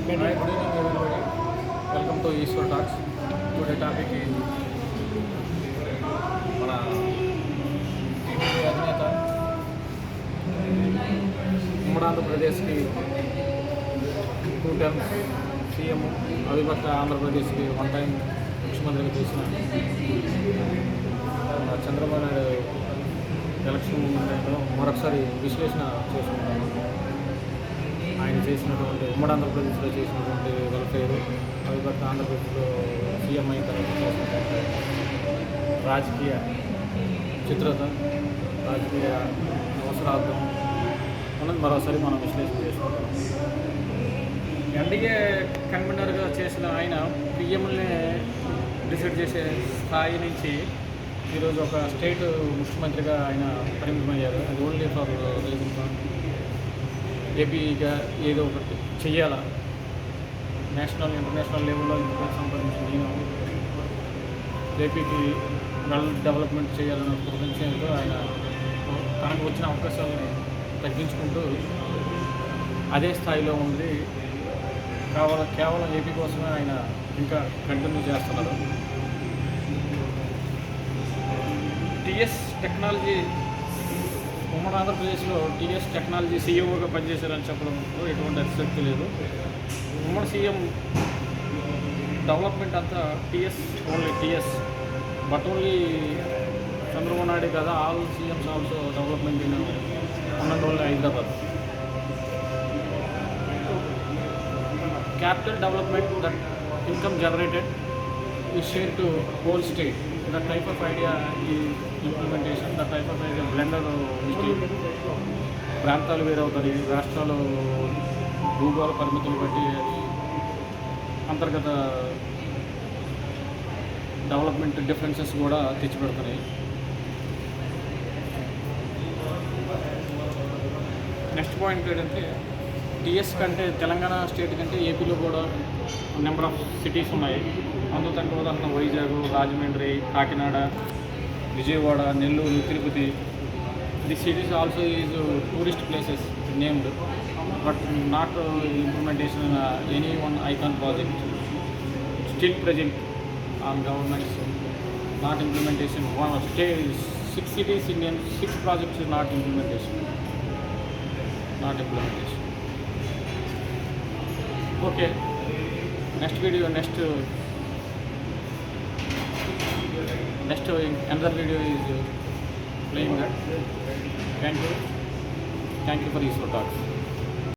Hi, good evening everybody. Welcome to Eastwood Talks. Today topic is మన TDP అధినేత ఉమ్మడి ఆంధ్రప్రదేశ్కి 2 టర్మ్స్ సీఎం, అవిభక్త ఆంధ్రప్రదేశ్కి 1 టైం ముఖ్యమంత్రిగా చేసిన చంద్రబాబు నాయుడు ఎలక్షన్ మూమెంట్లో మరొకసారి విశ్లేషణ చేసుకుంటాము. ఆయన చేసినటువంటి ఉమ్మడి ఆంధ్రప్రదేశ్లో చేసినటువంటి వెల్ఫేర్, అవిభక్త ఆంధ్రప్రదేశ్లో సీఎం అయిన తర్వాత చేసినటువంటి రాజకీయ చిత్రత, రాజకీయ అవసరార్థం అన్నది మరోసారి మనం విశ్లేషణ చేసుకుంటాం. ఎన్డీఏ కన్వీనర్గా చేసిన ఆయన పిఎంని డిసైడ్ చేసే స్థాయి నుంచి ఈరోజు ఒక స్టేట్ ముఖ్యమంత్రిగా ఆయన పరిమితమయ్యారు. అది ఓన్లీ ఫర్ రీజన్ ఏపీగా ఏదో ఒకటి చెయ్యాలా, నేషనల్ ఇంటర్నేషనల్ లెవెల్లో ఇంకా సంపాదించిన నేను ఏపీకి వెల్ డెవలప్మెంట్ చేయాలన్న ప్రపంచంతో ఆయన తనకు వచ్చిన అవకాశాలను తగ్గించుకుంటూ అదే స్థాయిలో ఉండి కేవలం ఏపీ కోసమే ఆయన ఇంకా కంటిన్యూ చేస్తున్నారు. టీఎస్ టెక్నాలజీ ఉమ్మడి ఆంధ్రప్రదేశ్లో టీఎస్ టెక్నాలజీ సీఈఓగా పనిచేశారని చెప్పడంలో ఎటువంటి అతిశక్తి లేదు. ఉమ్మడి సీఎం డెవలప్మెంట్ అంతా only TS, but only Chandrababu Naidu కదా, all CMs also development in ఉన్నది only Hyderabad. Capital development, that income generated is shared to whole state. That type of idea is implementation, that type of idea blender mistake. ప్రాంతాలు వేరవుతాయి, రాష్ట్రాలు భూగోళ పరిమితులు బట్టి అది అంతర్గత development differences కూడా తెచ్చిపెడుతున్నాయి. నెక్స్ట్ పాయింట్ ఏంటంటే టీఎస్ కంటే తెలంగాణ స్టేట్ కంటే ఏపీలో కూడా నెంబర్ ఆఫ్ సిటీస్ ఉన్నాయి. అందుకంటే ఉదాహరణ Vizag, Rajahmundry, Kakinada, Vijayawada, Nellore, Tirupati. The cities also is tourist places named, but not implementation any one icon project. Still present on governments not implementation. 6 cities Indian 6 projects is not implementation. Okay, next video, next another video is playing that. Thank you for these talks.